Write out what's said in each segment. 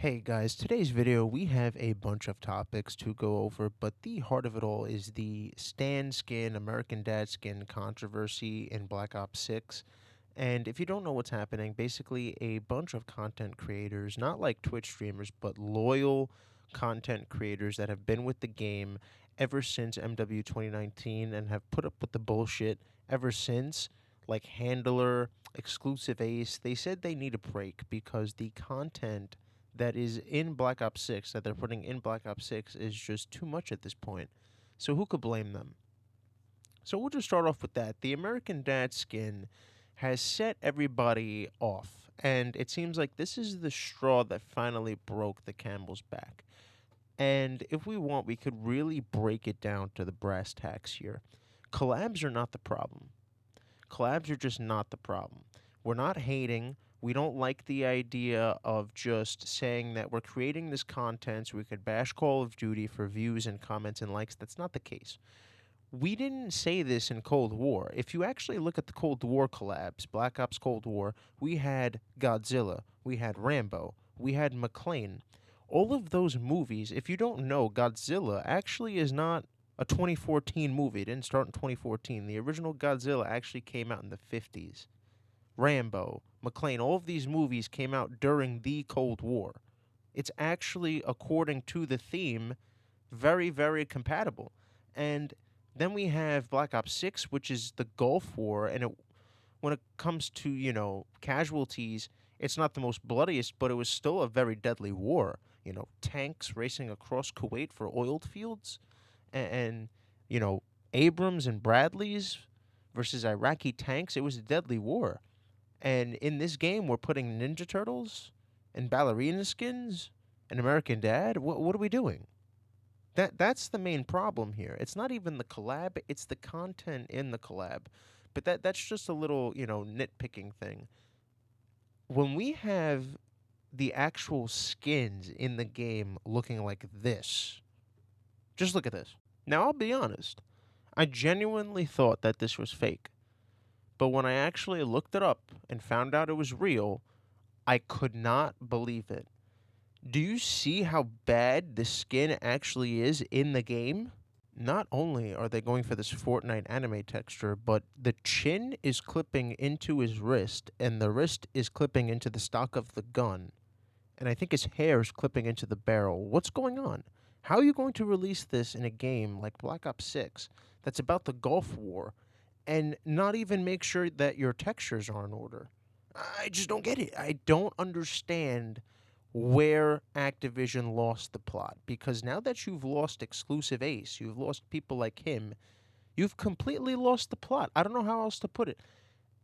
Hey guys, today's video we have a bunch of topics to go over, but the heart of it all is the Stan skin, American Dad skin controversy in Black Ops 6. And if you don't know what's happening, basically a bunch of content creators, not like Twitch streamers, but loyal content creators that have been with the game ever since MW 2019 and have put up with the bullshit ever since, like Handler, Exclusive Ace, they said they need a break because the content that is in Black Ops 6, that they're putting in Black Ops 6, is just too much at this point. So who could blame them? So we'll just start off with that. The American Dad skin has set everybody off, and it seems like this is the straw that finally broke the camel's back. And if we want, we could really break it down to the brass tacks here. Collabs are not the problem. Collabs are just not the problem. We're not hating. We don't like the idea of just saying that we're creating this content so we could bash Call of Duty for views and comments and likes. That's not the case. We didn't say this in Cold War. If you actually look at the Cold War collabs, Black Ops Cold War, we had Godzilla, we had Rambo, we had McClane. All of those movies, if you don't know, Godzilla actually is not a 2014 movie. It didn't start in 2014. The original Godzilla actually came out in the 50s. Rambo, McClane, all of these movies came out during the Cold War. It's actually, according to the theme, very, very compatible. And then we have Black Ops 6, which is the Gulf War, and when it comes to, casualties, it's not the most bloodiest, but it was still a very deadly war. Tanks racing across Kuwait for oil fields, and Abrams and Bradleys versus Iraqi tanks. It was a deadly war. And in this game, we're putting Ninja Turtles and ballerina skins and American Dad. What are we doing? That's the main problem here. It's not even the collab; it's the content in the collab. But that's just a little nitpicking thing. When we have the actual skins in the game looking like this, just look at this. Now I'll be honest. I genuinely thought that this was fake. But when I actually looked it up and found out it was real, I could not believe it. Do you see how bad the skin actually is in the game? Not only are they going for this Fortnite anime texture, but the chin is clipping into his wrist, and the wrist is clipping into the stock of the gun. And I think his hair is clipping into the barrel. What's going on? How are you going to release this in a game like Black Ops 6 that's about the Gulf War and not even make sure that your textures are in order? I just don't get it. I don't understand where Activision lost the plot, because now that you've lost Exclusive Ace, you've lost people like him, you've completely lost the plot. I don't know how else to put it.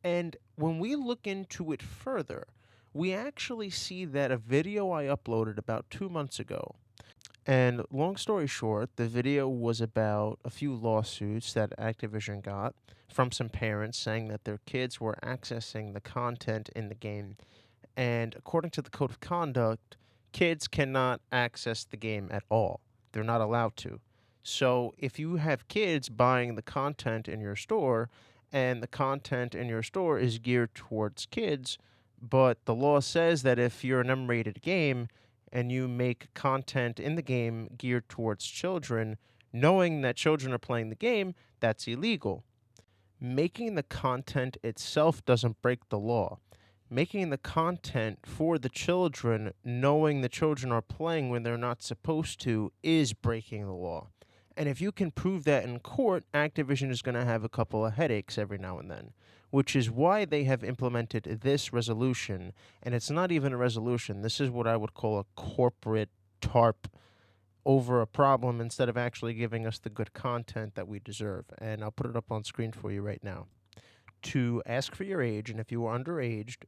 And when we look into it further, we actually see that a video I uploaded about 2 months ago. And long story short, the video was about a few lawsuits that Activision got from some parents saying that their kids were accessing the content in the game. And according to the code of conduct, kids cannot access the game at all. They're not allowed to. So if you have kids buying the content in your store, and the content in your store is geared towards kids, but the law says that if you're an M-rated game and you make content in the game geared towards children, knowing that children are playing the game, that's illegal. Making the content itself doesn't break the law. Making the content for the children, knowing the children are playing when they're not supposed to, is breaking the law. And if you can prove that in court, Activision is going to have a couple of headaches every now and then, which is why they have implemented this resolution. And it's not even a resolution. This is what I would call a corporate TARP over a problem instead of actually giving us the good content that we deserve. And I'll put it up on screen for you right now. To ask for your age, and if you are underaged,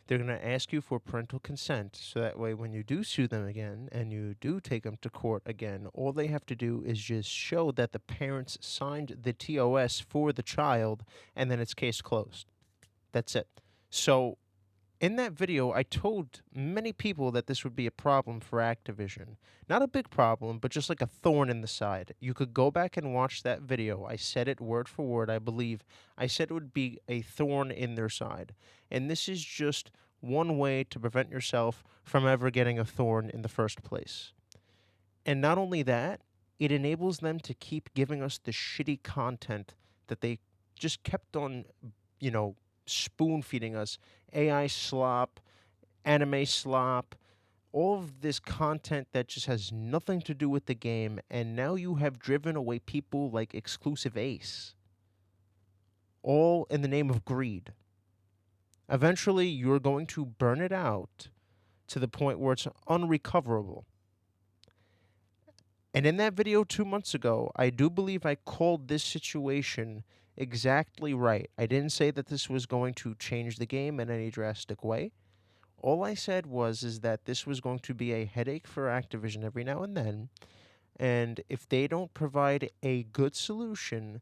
they're going to ask you for parental consent, so that way when you do sue them again and you do take them to court again, all they have to do is just show that the parents signed the TOS for the child, and then it's case closed. That's it. So in that video, I told many people that this would be a problem for Activision. Not a big problem, but just like a thorn in the side. You could go back and watch that video. I said it word for word, I believe. I said it would be a thorn in their side. And this is just one way to prevent yourself from ever getting a thorn in the first place. And not only that, it enables them to keep giving us the shitty content that they just kept on, spoon feeding us. AI slop, anime slop, all of this content that just has nothing to do with the game, and now you have driven away people like Exclusive Ace, all in the name of greed. Eventually, you're going to burn it out to the point where it's unrecoverable. And in that video 2 months ago, I do believe I called this situation exactly right. I didn't say that this was going to change the game in any drastic way. All I said is that this was going to be a headache for Activision every now and then, and if they don't provide a good solution,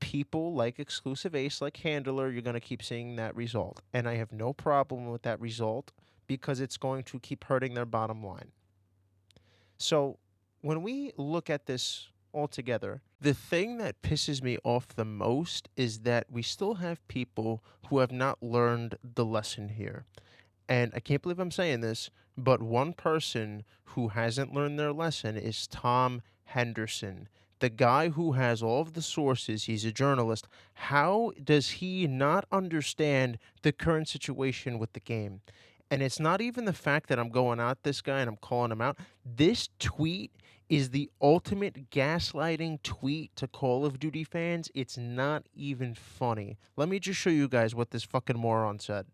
people like Exclusive Ace, like Handler, you're going to keep seeing that result. And I have no problem with that result because it's going to keep hurting their bottom line. So when we look at this all together, the thing that pisses me off the most is that we still have people who have not learned the lesson here. And I can't believe I'm saying this, but one person who hasn't learned their lesson is Tom Henderson, the guy who has all of the sources. He's a journalist. How does he not understand the current situation with the game? And it's not even the fact that I'm going at this guy and I'm calling him out. This tweet is the ultimate gaslighting tweet to Call of Duty fans. It's not even funny. Let me just show you guys what this fucking moron said.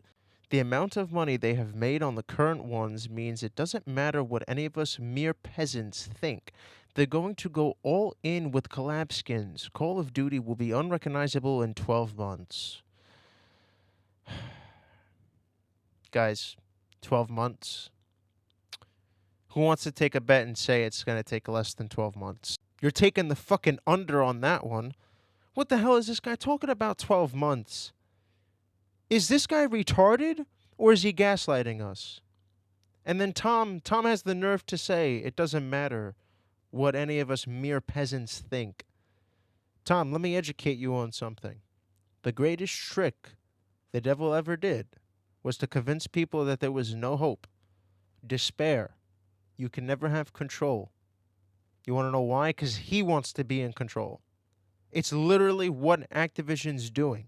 The amount of money they have made on the current ones means it doesn't matter what any of us mere peasants think. They're going to go all in with collab skins. Call of Duty will be unrecognizable in 12 months. Guys, 12 months? Who wants to take a bet and say it's going to take less than 12 months? You're taking the fucking under on that one. What the hell is this guy talking about 12 months? Is this guy retarded, or is he gaslighting us? And then Tom has the nerve to say it doesn't matter what any of us mere peasants think. Tom, let me educate you on something. The greatest trick the devil ever did was to convince people that there was no hope, despair. You can never have control. You want to know why? Because he wants to be in control. It's literally what Activision's doing.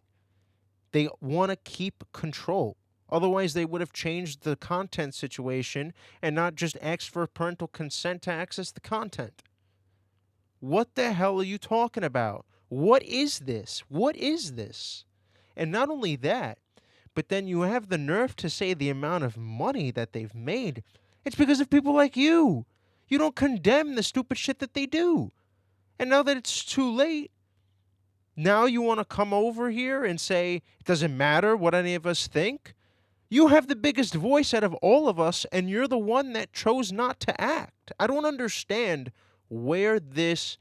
They want to keep control. Otherwise, they would have changed the content situation and not just asked for parental consent to access the content. What the hell are you talking about? What is this? What is this? And not only that, but then you have the nerve to say the amount of money that they've made. It's because of people like you. You don't condemn the stupid shit that they do. And now that it's too late, now you want to come over here and say it doesn't matter what any of us think? You have the biggest voice out of all of us, and you're the one that chose not to act. I don't understand where this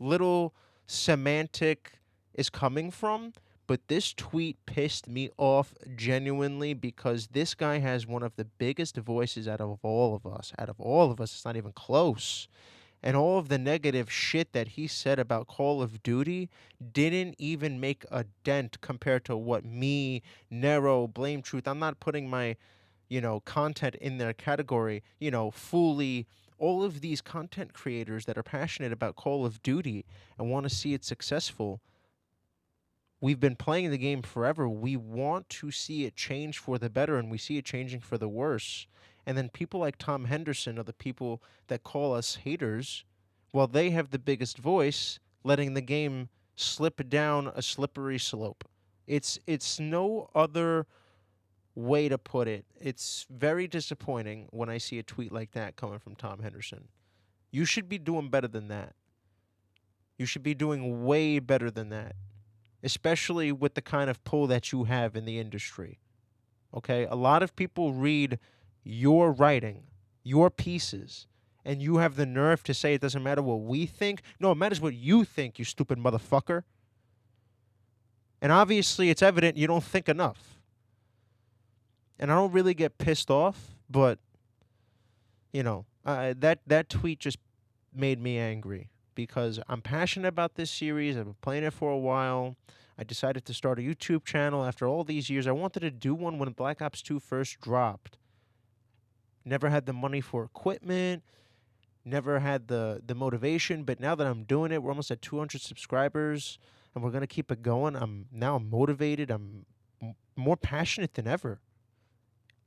little semantic is coming from, but this tweet pissed me off genuinely because this guy has one of the biggest voices out of all of us. Out of all of us, it's not even close. And all of the negative shit that he said about Call of Duty didn't even make a dent compared to what me, Nero, Blame Truth. I'm not putting my, content in their category. Fully, all of these content creators that are passionate about Call of Duty and want to see it successful. We've been playing the game forever. We want to see it change for the better, and we see it changing for the worse. And then people like Tom Henderson are the people that call us haters, while they have the biggest voice, letting the game slip down a slippery slope. It's no other way to put it. It's very disappointing when I see a tweet like that coming from Tom Henderson. You should be doing better than that. You should be doing way better than that, especially with the kind of pull that you have in the industry. Okay? A lot of people read your writing, your pieces, and you have the nerve to say it doesn't matter what we think. No, it matters what you think, you stupid motherfucker. And obviously, it's evident you don't think enough. And I don't really get pissed off, but, that tweet just made me angry because I'm passionate about this series. I've been playing it for a while. I decided to start a YouTube channel after all these years. I wanted to do one when Black Ops 2 first dropped. Never had the money for equipment, never had the motivation, but now that I'm doing it, we're almost at 200 subscribers, and we're going to keep it going. I'm motivated. I'm more passionate than ever.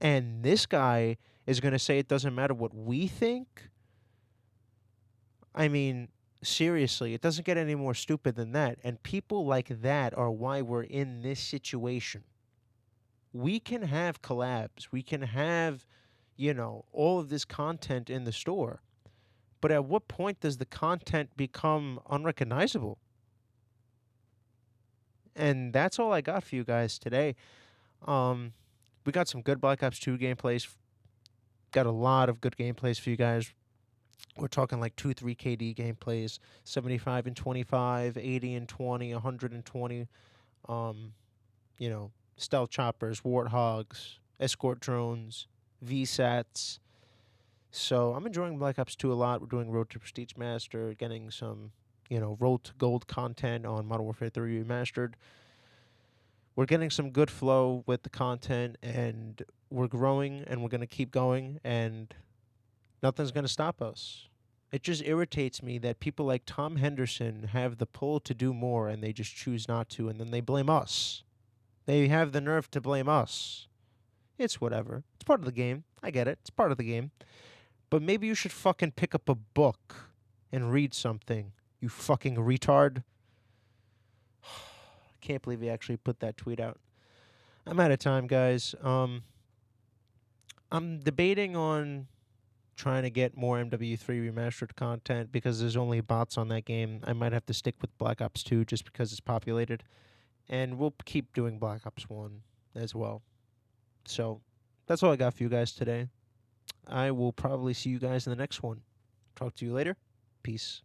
And this guy is going to say it doesn't matter what we think? I mean, seriously, it doesn't get any more stupid than that. And people like that are why we're in this situation. We can have collabs. We can have, all of this content in the store. But at what point does the content become unrecognizable? And that's all I got for you guys today. We got some good Black Ops 2 gameplays. Got a lot of good gameplays for you guys. We're talking like 2-3 KD gameplays, 75 and 25, 80 and 20, 120. Stealth choppers, warthogs, escort drones, VSATs. So I'm enjoying Black Ops 2 a lot. We're doing Road to Prestige Master, getting some, Road to Gold content on Modern Warfare 3 Remastered. We're getting some good flow with the content, and we're growing, and we're going to keep going, and nothing's going to stop us. It just irritates me that people like Tom Henderson have the pull to do more, and they just choose not to, and then they blame us. They have the nerve to blame us. It's whatever. It's part of the game. I get it. It's part of the game. But maybe you should fucking pick up a book and read something, you fucking retard. I can't believe he actually put that tweet out. I'm out of time, guys. I'm debating on trying to get more MW3 remastered content because there's only bots on that game. I might have to stick with Black Ops 2 just because it's populated. And we'll keep doing Black Ops 1 as well. So that's all I got for you guys today. I will probably see you guys in the next one. Talk to you later. Peace.